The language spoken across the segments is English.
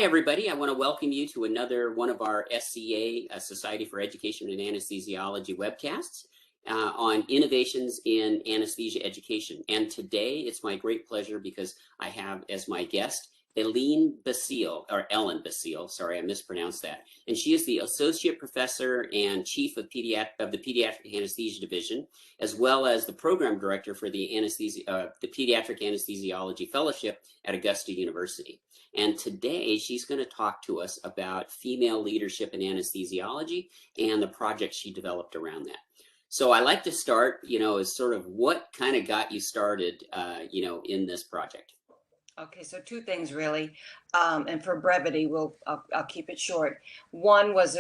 everybody. I want to welcome you to another one of our SCA, Society for Education and Anesthesiology webcasts on innovations in anesthesia education. And today it's my great pleasure because I have as my guest Ellen Basile, sorry, I mispronounced that. And she is the Associate Professor and Chief of the Pediatric Anesthesia Division, as well as the Program Director for the Pediatric Anesthesiology Fellowship at Augusta University. And today she's going to talk to us about female leadership in anesthesiology and the project she developed around that. So I like to start, as sort of what kind of got you started, in this project. Okay, so two things really, and for brevity, I'll keep it short. One was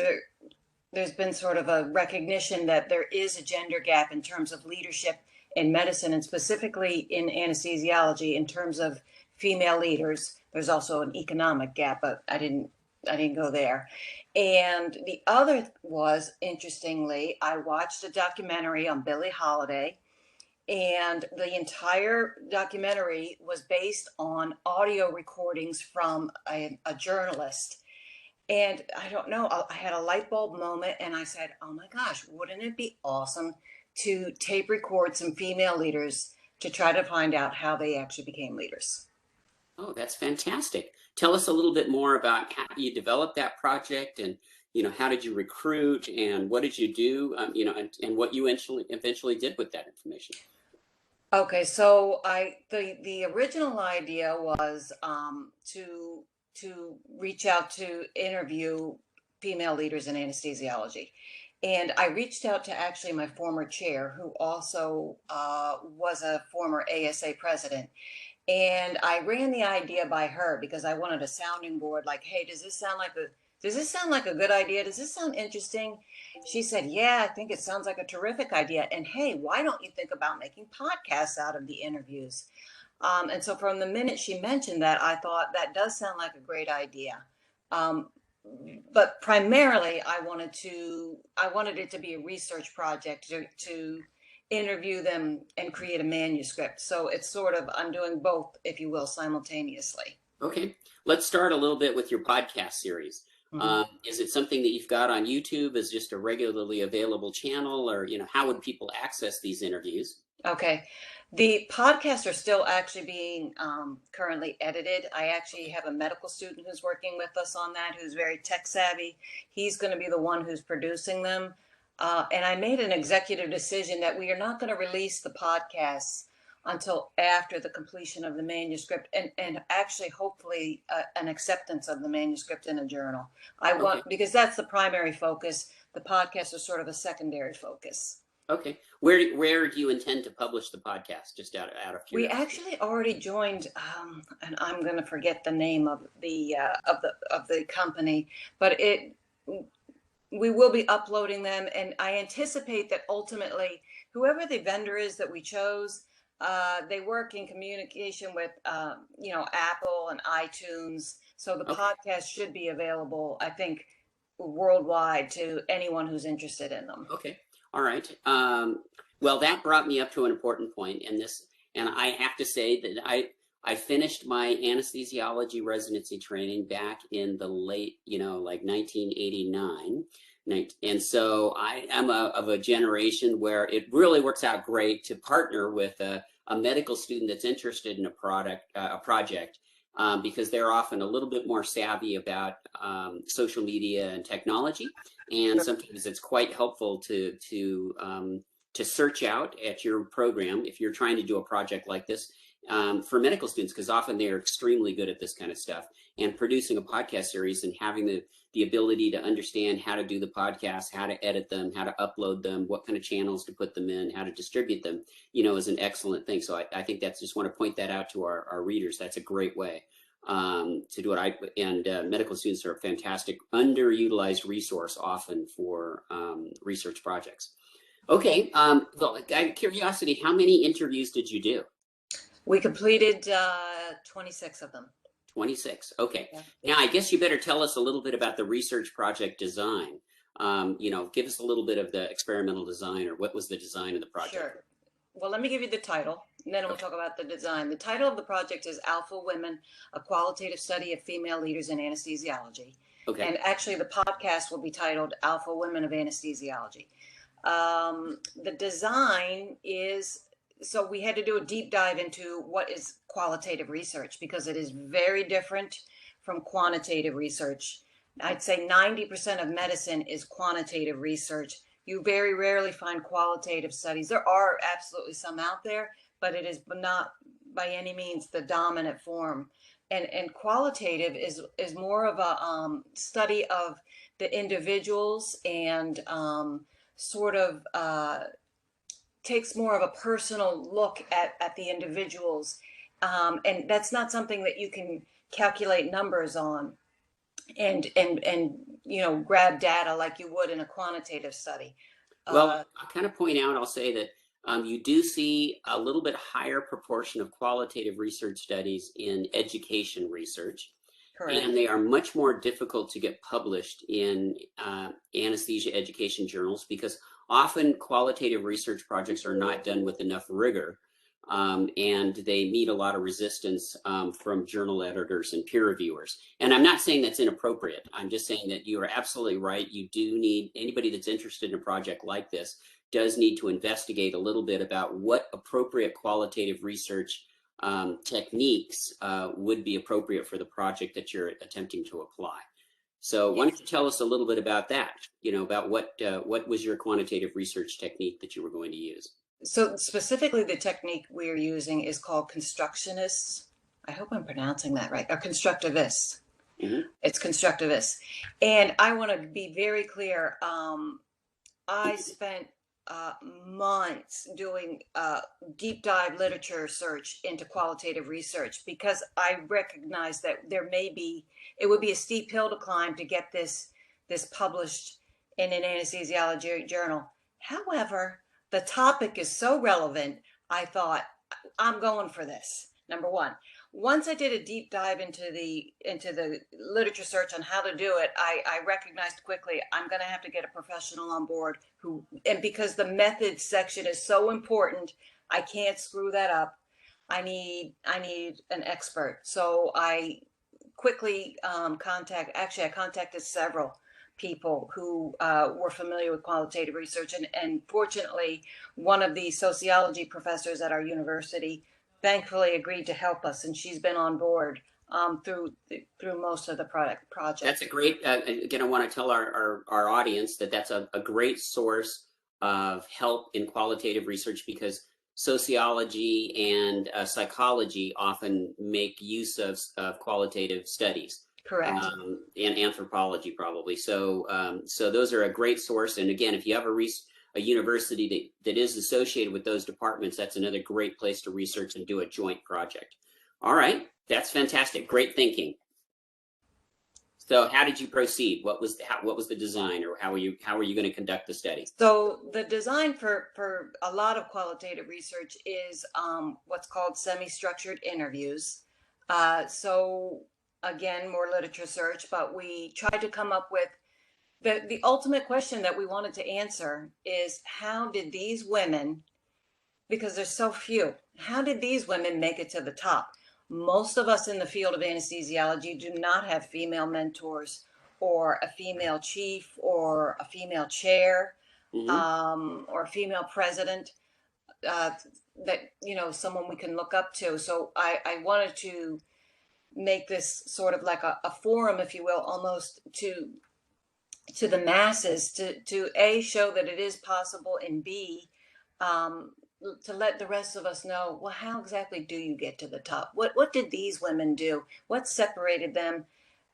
there's been sort of a recognition that there is a gender gap in terms of leadership in medicine, and specifically in anesthesiology in terms of female leaders. There's also an economic gap, but I didn't go there. And the other was, interestingly, I watched a documentary on Billie Holiday. And the entire documentary was based on audio recordings from a journalist. And I don't know, I had a light bulb moment and I said, oh my gosh, wouldn't it be awesome to tape record some female leaders to try to find out how they actually became leaders? Oh, that's fantastic. Tell us a little bit more about how you developed that project and how did you recruit and what did you do, and what you eventually did with that information. Okay, so the original idea was to reach out to interview female leaders in anesthesiology, and I reached out to actually my former chair, who also was a former ASA president, and I ran the idea by her because I wanted a sounding board. Like, hey, does this sound like a good idea? Does this sound interesting? She said, yeah, I think it sounds like a terrific idea. And hey, why don't you think about making podcasts out of the interviews? And so from the minute she mentioned that, I thought that does sound like a great idea. But primarily I wanted it to be a research project to interview them and create a manuscript. So it's sort of, I'm doing both, if you will, simultaneously. Okay, let's start a little bit with your podcast series. Mm-hmm. Is it something that you've got on YouTube as just a regularly available channel, or how would people access these interviews? Okay, the podcasts are still actually being currently edited. I actually have a medical student who's working with us on that, who's very tech savvy. He's going to be the one who's producing them. And I made an executive decision that we are not going to release the podcasts until after the completion of the manuscript and actually hopefully an acceptance of the manuscript in a journal. Because that's the primary focus. The podcasts are sort of a secondary focus. Okay. Where do you intend to publish the podcast? Just out of curiosity. We actually already joined, and I'm going to forget the name of the company, but we will be uploading them, and I anticipate that ultimately, whoever the vendor is that we chose, they work in communication with, Apple and iTunes. So the podcast should be available, I think, worldwide to anyone who's interested in them. Okay. All right. Well, that brought me up to an important point in this, and I have to say that I finished my anesthesiology residency training back in the late, like 1989. And so I am of a generation where it really works out great to partner with a medical student that's interested in a project, because they're often a little bit more savvy about social media and technology. And sometimes it's quite helpful to search out at your program if you're trying to do a project like this. For medical students, because often they're extremely good at this kind of stuff, and producing a podcast series and having the ability to understand how to do the podcast, how to edit them, how to upload them, what kind of channels to put them in, how to distribute them, is an excellent thing. So I think that's, just want to point that out to our readers. That's a great way to do it. Medical students are a fantastic underutilized resource often for research projects. Okay, well, out of curiosity, how many interviews did you do? We completed 26 of them. 26. Okay. Yeah. Now, I guess you better tell us a little bit about the research project design. Give us a little bit of the experimental design, or what was the design of the project? Sure. Well, let me give you the title. and then we'll talk about the design. The title of the project is Alpha Women, a qualitative study of female leaders in anesthesiology. Okay. And actually the podcast will be titled Alpha Women of Anesthesiology. The design is, so we had to do a deep dive into what is qualitative research, because it is very different from quantitative research. I'd say 90% of medicine is quantitative research. You very rarely find qualitative studies. There are absolutely some out there, but it is not by any means the dominant form. And qualitative is more of a study of the individuals, and sort of takes more of a personal look at the individuals. And that's not something that you can calculate numbers on and grab data like you would in a quantitative study. Well, I'll kind of point out, I'll say that you do see a little bit higher proportion of qualitative research studies in education research. Correct. And they are much more difficult to get published in anesthesia education journals, because often qualitative research projects are not done with enough rigor, and they meet a lot of resistance from journal editors and peer reviewers. And I'm not saying that's inappropriate. I'm just saying that you are absolutely right. You do need, anybody that's interested in a project like this does need to investigate a little bit about what appropriate qualitative research techniques would be appropriate for the project that you're attempting to apply. So why don't you tell us a little bit about that, about what was your quantitative research technique that you were going to use? So specifically the technique we're using is called constructionists. I hope I'm pronouncing that right, or constructivist. Mm-hmm. It's constructivist. And I want to be very clear. I spent months doing deep dive literature search into qualitative research, because I recognize that it would be a steep hill to climb to get this published in an anesthesiology journal. However, the topic is so relevant, I thought, I'm going for this. Number one. Once I did a deep dive into the literature search on how to do it, I recognized quickly I'm going to have to get a professional on board and because the methods section is so important, I can't screw that up. I need an expert. So I quickly I contacted several people who were familiar with qualitative research, and fortunately, one of the sociology professors at our university thankfully agreed to help us, and she's been on board through most of the project. That's a great, again, I want to tell our audience that that's a great source of help in qualitative research, because sociology and psychology often make use of qualitative studies. Correct. And anthropology probably. So those are a great source. And again, if you have a university that is associated with those departments, that's another great place to research and do a joint project. All right, that's fantastic. Great thinking. So how did you proceed? What was the design, or how are you going to conduct the study? So the design for a lot of qualitative research is what's called semi-structured interviews. So again, more literature search, but we tried to come up with the ultimate question that we wanted to answer is, how did these women, because there's so few, how did these women make it to the top? Most of us in the field of anesthesiology do not have female mentors, or a female chief, or a female chair, or a female president, that someone we can look up to. So I wanted to make this sort of like a forum, if you will, almost to the masses, to A, show that it is possible, and B, to let the rest of us know, well, how exactly do you get to the top? What did these women do? What separated them?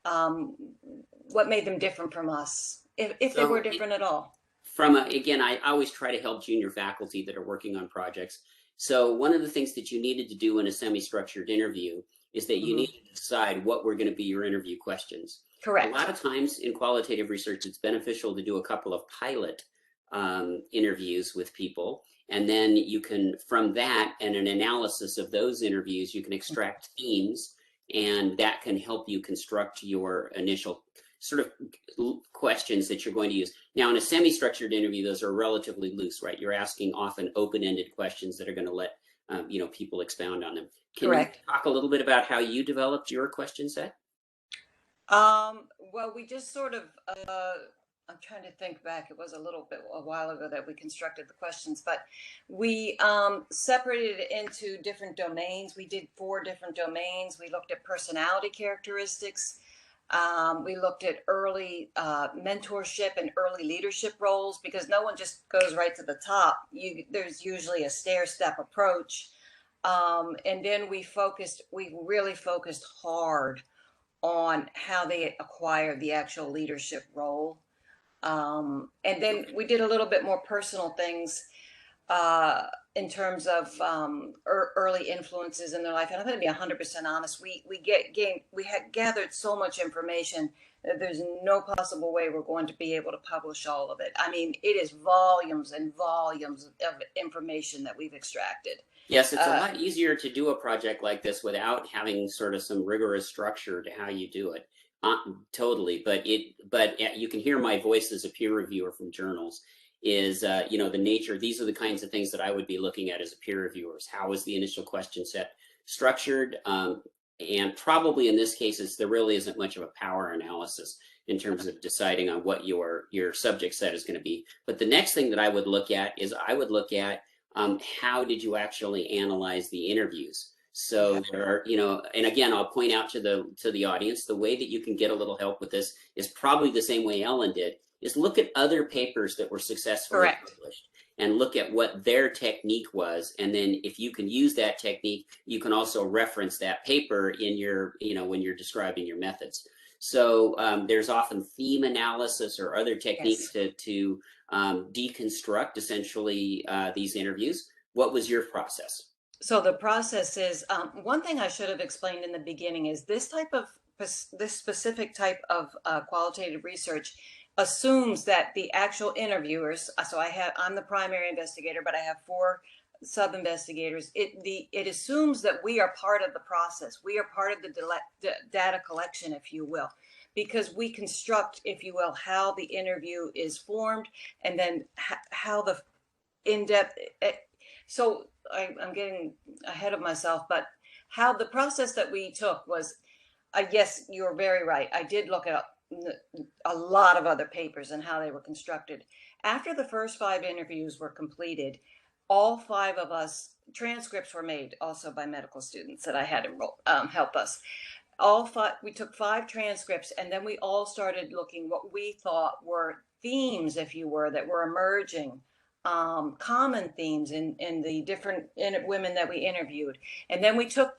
What made them different from us, if they were different at all? Again, I always try to help junior faculty that are working on projects. So one of the things that you needed to do in a semi-structured interview is that you need to decide what were going to be your interview questions. Correct. A lot of times in qualitative research, it's beneficial to do a couple of pilot interviews with people. And then you can, from that and an analysis of those interviews, you can extract themes, and that can help you construct your initial sort of questions that you're going to use. Now, in a semi-structured interview, those are relatively loose, right? You're asking often open-ended questions that are going to let people expound on them. Can you Correct. talk a little bit about how you developed your question set? Well, we just sort of, I'm trying to think back. It was a while ago that we constructed the questions, but we separated it into different domains. We did 4 different domains. We looked at personality characteristics. We looked at early mentorship and early leadership roles, because no one just goes right to the top. There's usually a stair-step approach. And then we really focused hard on how they acquire the actual leadership role. And then we did a little bit more personal things uh, in terms of early influences in their life. And I'm going to be 100% honest. We had gathered so much information that there's no possible way we're going to be able to publish all of it. I mean, it is volumes and volumes of information that we've extracted. Yes, it's a lot easier to do a project like this without having sort of some rigorous structure to how you do it. Totally, but you can hear my voice as a peer reviewer from journals. Is the nature. These are the kinds of things that I would be looking at as a peer reviewer. How is the initial question set structured? And probably in this case, there really isn't much of a power analysis in terms of deciding on what your subject set is going to be. But the next thing that I would look at is how did you actually analyze the interviews? So there are, and again, I'll point out to the audience, the way that you can get a little help with this is probably the same way Ellen did, is look at other papers that were successfully published and look at what their technique was. And then if you can use that technique, you can also reference that paper in your, when you're describing your methods. So there's often theme analysis or other techniques to deconstruct essentially these interviews. What was your process? So the process is, one thing I should have explained in the beginning is this specific type of qualitative research assumes that the actual interviewers, so I'm the primary investigator, but I have 4 sub-investigators. It assumes that we are part of the process. We are part of the data collection, if you will, because we construct, if you will, how the interview is formed, and then how the in-depth. So I'm getting ahead of myself, but how the process that we took was, yes, you're very right. I did look at a lot of other papers and how they were constructed. After the first 5 interviews were completed, all 5 of us, transcripts were made also by medical students that I had help us. We took 5 transcripts, and then we all started looking what we thought were themes, if you were, that were emerging. Common themes in the different women that we interviewed. And then we took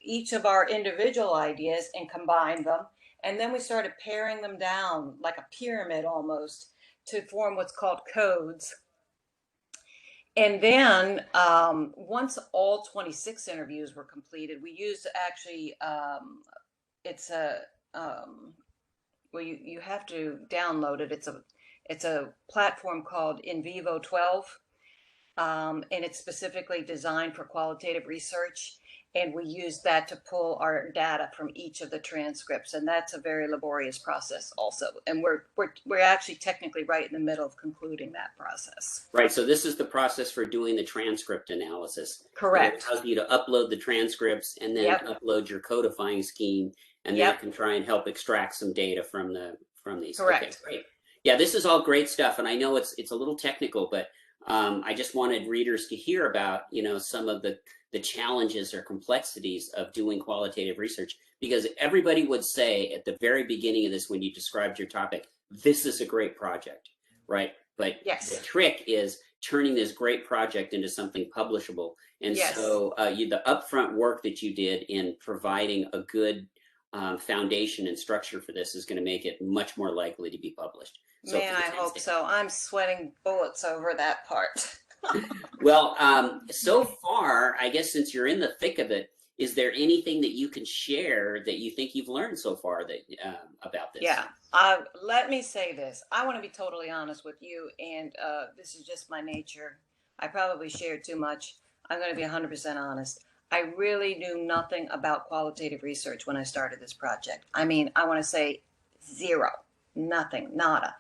each of our individual ideas and combined them. And then we started paring them down like a pyramid almost to form what's called codes. And then once all 26 interviews were completed, we used actually, well, you have to download it. It's a platform called In Vivo 12, and it's specifically designed for qualitative research. And we use that to pull our data from each of the transcripts, and that's a very laborious process also. And we're actually technically right in the middle of concluding that process. Right. So this is the process for doing the transcript analysis. Correct. It allows you to upload the transcripts and then upload your codifying scheme, and then it can try and help extract some data from these. Correct. Okay, great. Yeah, this is all great stuff, and I know it's a little technical, but I just wanted readers to hear about some of the challenges or complexities of doing qualitative research, because everybody would say at the very beginning of this, when you described your topic, this is a great project, right? But the trick is turning this great project into something publishable. And so the upfront work that you did in providing a good foundation and structure for this is going to make it much more likely to be published. So Man, I hope so. I'm sweating bullets over that part. Well, so far, I guess since you're in the thick of it, is there anything that you can share that you think you've learned so far about this? Yeah, let me say this. I want to be totally honest with you, and this is just my nature. I probably shared too much. I'm going to be 100% honest. I really knew nothing about qualitative research when I started this project. I mean, I want to say 0, nothing, nada.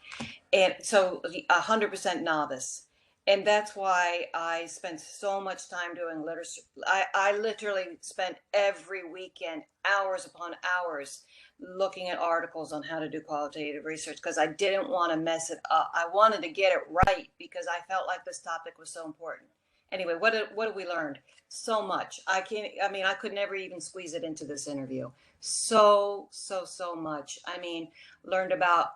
And so 100% novice. And that's why I spent so much time doing literature. I literally spent every weekend, hours upon hours, looking at articles on how to do qualitative research because I didn't want to mess it up. I wanted to get it right because I felt like this topic was so important. Anyway, what did we learn? So much. I can't. I mean, I could never even squeeze it into this interview. So much. I mean, learned about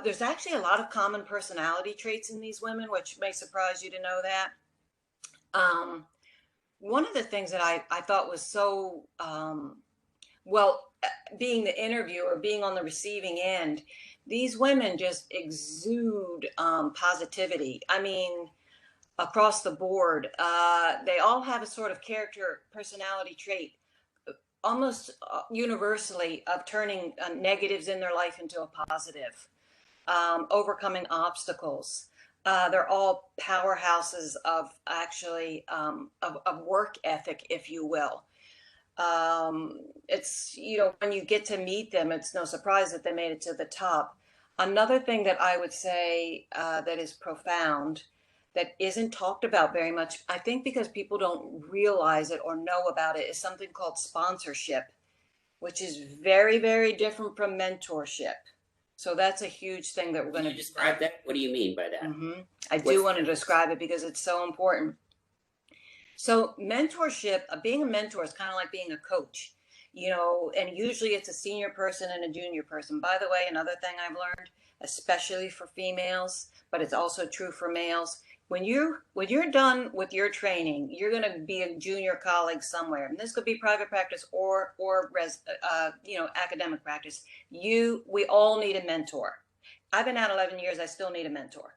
there's actually a lot of common personality traits in these women, which may surprise you to know that. Um, One of the things that I thought was so, well, being the interviewer, being on the receiving end, these women just exude positivity. I mean, across the board, they all have a sort of character personality trait almost universally of turning negatives in their life into a positive, overcoming obstacles. They're all powerhouses of actually of work ethic, if you will. It's, you know, when you get to meet them, it's no surprise that they made it to the top. Another thing that I would say that is profound, that isn't talked about very much, I think because people don't realize it or know about it, is something called sponsorship, which is very, very different from mentorship. So that's a huge thing that we're Can going you to be. describe that? What do you mean by that? I What's do the want to difference? describe it because it's so important. So mentorship, being a mentor is kind of like being a coach, you know, and usually it's a senior person and a junior person. By the way, another thing I've learned, especially for females, but it's also true for males, when you're done with your training, you're going to be a junior colleague somewhere, and this could be private practice or academic practice. We all need a mentor. I've been out 11 years. I still need a mentor.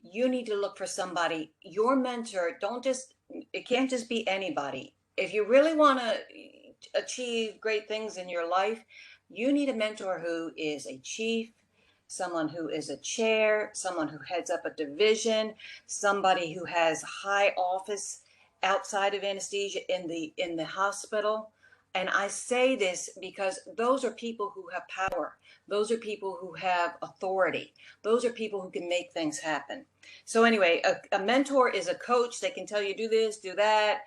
You need to look for somebody. Your mentor, don't just, it can't just be anybody. If you really want to achieve great things in your life, you need a mentor who is a chief, someone who is a chair, someone who heads up a division, somebody who has high office outside of anesthesia in the hospital. And I say this because those are people who have power. Those are people who have authority. Those are people who can make things happen. So anyway, a mentor is a coach. They can tell you do this, do that,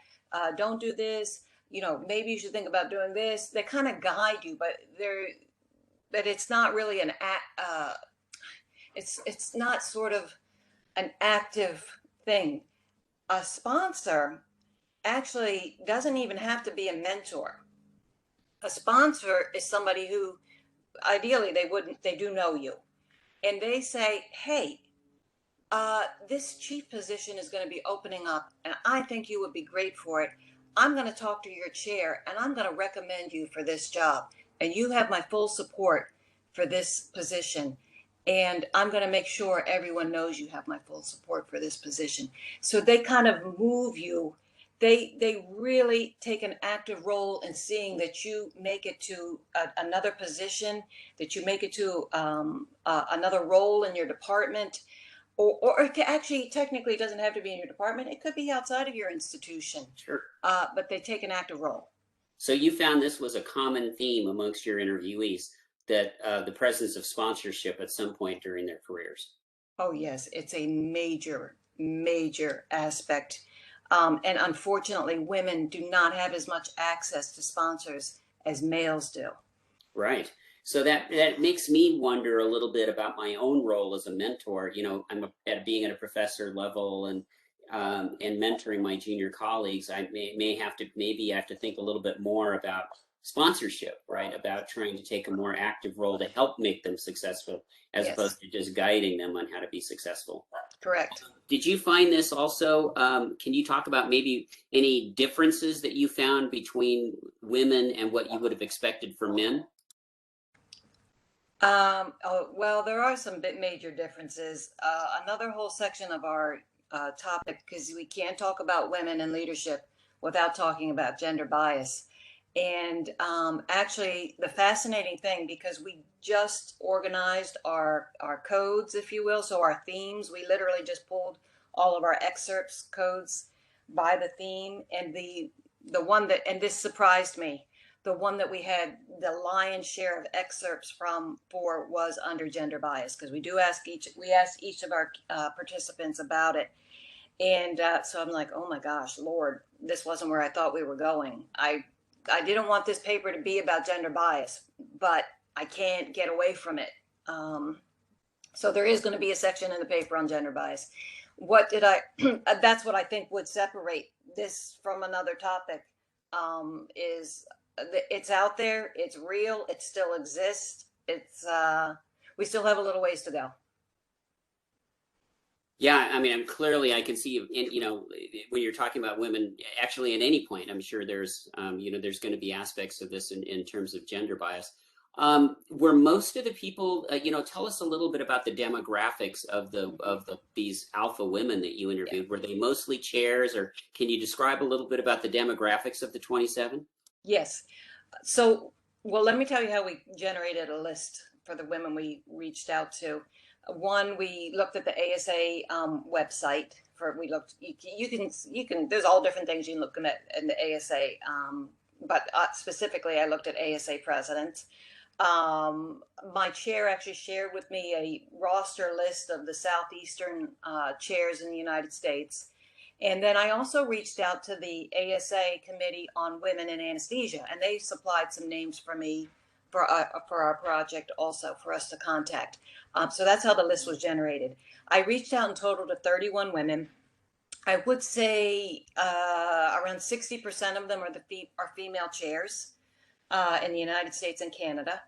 don't do this. You know, maybe you should think about doing this. They kind of guide you, but it's not really an act. It's not sort of an active thing. A sponsor actually doesn't even have to be a mentor. A sponsor is somebody who ideally they do know you, and they say, hey, this chief position is going to be opening up, and I think you would be great for it. I'm going to talk to your chair, and I'm going to recommend you for this job. And you have my full support for this position. And I'm going to make sure everyone knows you have my full support for this position. So they kind of move you. They really take an active role in seeing that you make it to another position, that you make it to another role in your department, or it actually technically doesn't have to be in your department. It could be outside of your institution, Sure. but they take an active role. So you found this was a common theme amongst your interviewees, that the presence of sponsorship at some point during their careers. Oh, yes, it's a major, major aspect. And unfortunately, women do not have as much access to sponsors as males do. Right. So that makes me wonder a little bit about my own role as a mentor. You know, at being at a professor level and mentoring my junior colleagues. I maybe have to think a little bit more about sponsorship, right? About trying to take a more active role to help make them successful, as Yes, opposed to just guiding them on how to be successful. correct. Did you find this also? Can you talk about maybe any differences that you found between women and what you would have expected for men? Oh, well, there are some bit major differences. Another whole section of our topic, because we can't talk about women in leadership without talking about gender bias. And actually, the fascinating thing, because we just organized our codes, if you will, so our themes, we literally just pulled all of our excerpts codes by the theme, and the one that, and this surprised me, the one that we had the lion's share of excerpts for was under gender bias, because we asked each of our participants about it. And so I'm like, oh my gosh, Lord, this wasn't where I thought we were going. I didn't want this paper to be about gender bias, but I can't get away from it. So there is going to be a section in the paper on gender bias. What did I, that's what I think would separate this from another topic, is it's out there, it's real, it still exists. We still have a little ways to go. Yeah, I mean, I can see, when you're talking about women, actually at any point, I'm sure there's, there's going to be aspects of this in terms of gender bias. Were most of the people, tell us a little bit about the demographics of these alpha women that you interviewed. Yeah. Were they mostly chairs, or can you describe a little bit about the demographics of the 27? Yes. So, well, let me tell you how we generated a list for the women we reached out to. One, we looked at the ASA website. You can. There's all different things you can look at in the ASA, but specifically, I looked at ASA presidents. My chair actually shared with me a roster list of the southeastern chairs in the United States. And then I also reached out to the ASA Committee on Women in Anesthesia, and they supplied some names for me for our project also for us to contact. So that's how the list was generated. I reached out in total to 31 women. I would say around 60% of them are female chairs in the United States and Canada.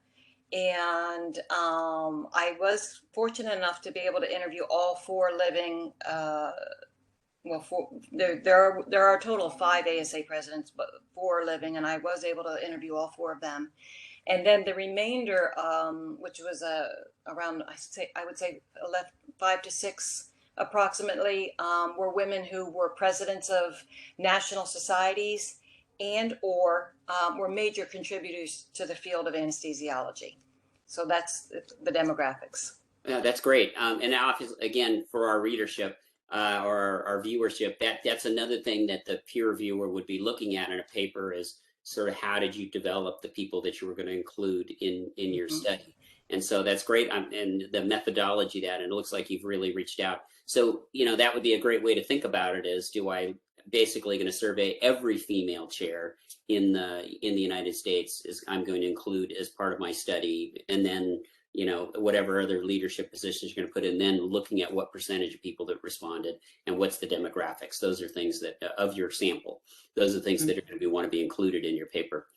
And I was fortunate enough to be able to interview all 4 living there are a total of 5 ASA presidents, but 4 living, and I was able to interview all 4 of them. And then the remainder, which was around, I would say 5 to 6 approximately, were women who were presidents of national societies and or were major contributors to the field of anesthesiology. So that's the demographics. Yeah, that's great. And now, again, for our readership, or our viewership, that's another thing that the peer reviewer would be looking at in a paper is sort of how did you develop the people that you were going to include in your study. And so that's great. And the methodology and it looks like you've really reached out. So, that would be a great way to think about it is, do I basically going to survey every female chair in the United States is I'm going to include as part of my study, and then whatever other leadership positions you're going to put in, then looking at what percentage of people that responded and what's the demographics. Those are things that of your sample. Those are things that are going to want to be included in your paper.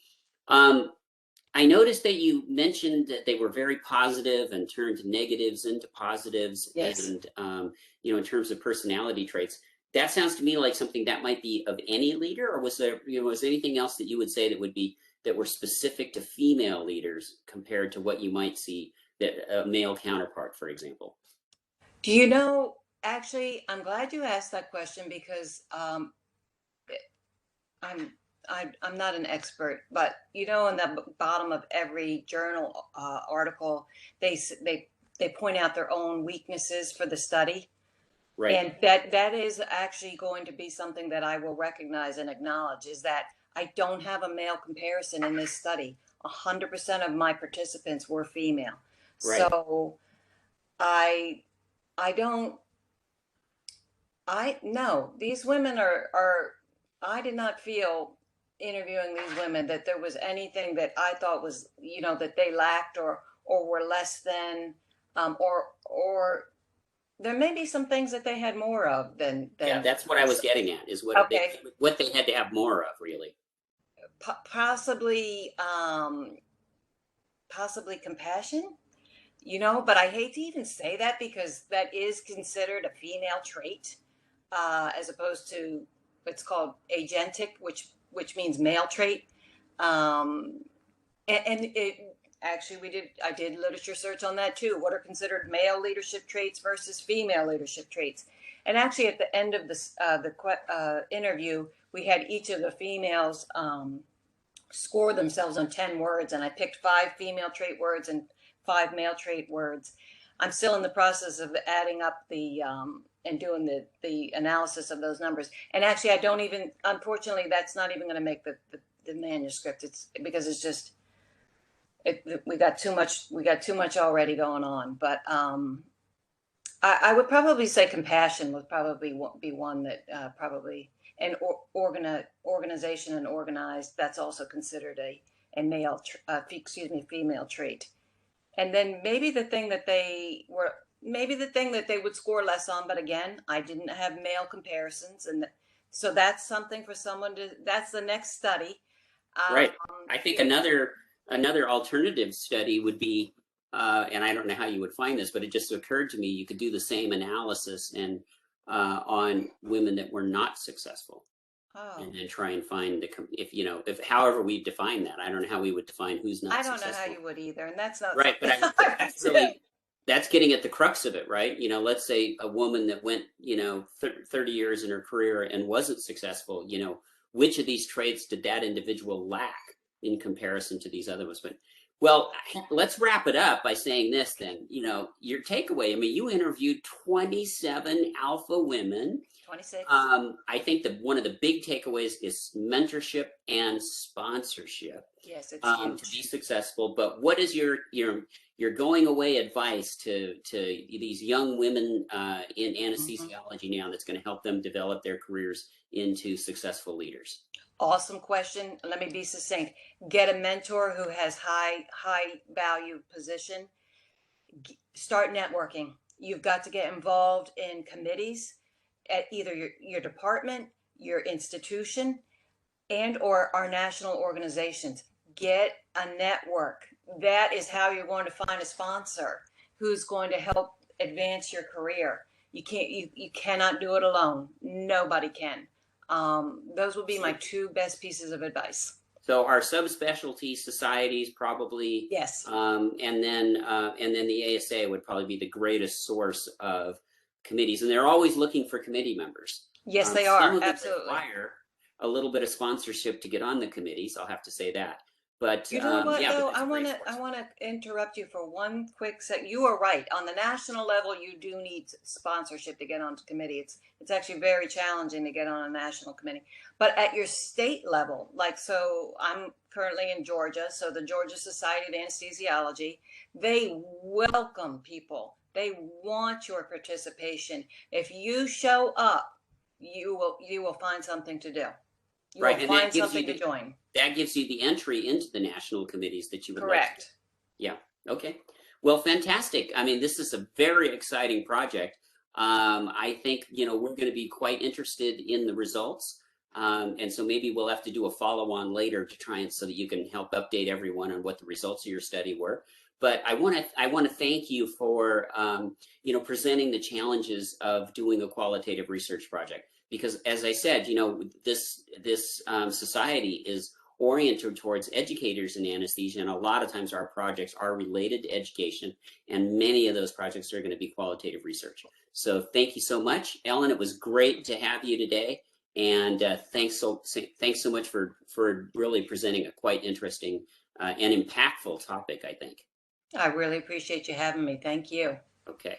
I noticed that you mentioned that they were very positive and turned negatives into positives. Yes. And, in terms of personality traits, that sounds to me like something that might be of any leader, or was there, was there anything else that you would say that were specific to female leaders compared to what you might see that a male counterpart, for example? Actually, I'm glad you asked that question because I'm not an expert, but in the bottom of every journal article, they point out their own weaknesses for the study. Right. And that is actually going to be something that I will recognize and acknowledge, is that I don't have a male comparison in this study. 100% of my participants were female. Right. So these women I did not feel interviewing these women that there was anything that I thought was, that they lacked or were less than, or there may be some things that they had more of than yeah, that's what I was getting at, is what they had to have more of, really. Possibly compassion, but I hate to even say that because that is considered a female trait, as opposed to it's called agentic, which means male trait. And it actually I did literature search on that too. What are considered male leadership traits versus female leadership traits? And actually, at the end of the interview, we had each of the females score themselves on 10 words, and I picked 5 female trait words and 5 male trait words. I'm still in the process of adding up and doing the analysis of those numbers. And actually, unfortunately, that's not even going to make the manuscript. It's because it's just, we got too much already going on. But I would probably say compassion would probably be one that probably, and organization and organized, that's also considered a female trait. And then maybe the thing that maybe the thing that they would score less on, but again, I didn't have male comparisons. And so that's something for someone that's the next study. Right. I think Yeah. another alternative study would be, and I don't know how you would find this, but it just occurred to me you could do the same analysis and on women that were not successful, Oh, and then try and find if however we define that. I don't know how we would define who's I not don't know how successful. you would either. And that's not Right, but something I would do. that's getting at the crux of it, right? Let's say a woman that went 30 years in her career and wasn't successful. Which of these traits did that individual lack in comparison to these other ones? But well, let's wrap it up by saying this then. Your takeaway. I mean, you interviewed 27 alpha women. 26. I think that one of the big takeaways is mentorship and sponsorship Yes, it's to huge. be successful. But what is your going away advice to these young women in anesthesiology now that's going to help them develop their careers into successful leaders? Awesome question. Let me be succinct. Get a mentor who has high value position. Start networking. You've got to get involved in committees at either your department, your institution, and or our national organizations. Get a network. That is how you're going to find a sponsor who's going to help advance your career. You cannot do it alone. Nobody can. Those would be my two best pieces of advice. So our subspecialty societies probably, Yes. and then the ASA would probably be the greatest source of committees, and they're always looking for committee members. Yes, they Some are. of them Absolutely. require a little bit of sponsorship to get on the committees. I'll have to say that. But You know what, yeah, but though? that's I a want great to I source. want to interrupt you for one quick sec. You are right. On the national level, you do need sponsorship to get onto committee. It's actually very challenging to get on a national committee. But at your state level, like, so I'm currently in Georgia, so the Georgia Society of Anesthesiology, they welcome people. They want your participation. If you show up, you will find something to do. You will Right, and find something to join. that gives you the entry into the national committees that you would like to do. Correct. Yeah. Okay. Well, fantastic. I mean, this is a very exciting project. I think we're going to be quite interested in the results, and so maybe we'll have to do a follow-on later to try and so that you can help update everyone on what the results of your study were. But I want to thank you for presenting the challenges of doing a qualitative research project, because as I said, this society is oriented towards educators in anesthesia, and a lot of times our projects are related to education, and many of those projects are going to be qualitative research. So thank you so much, Ellen. It was great to have you today, and thanks so much for really presenting a quite interesting and impactful topic, I think. I really appreciate you having me. Thank you. Okay.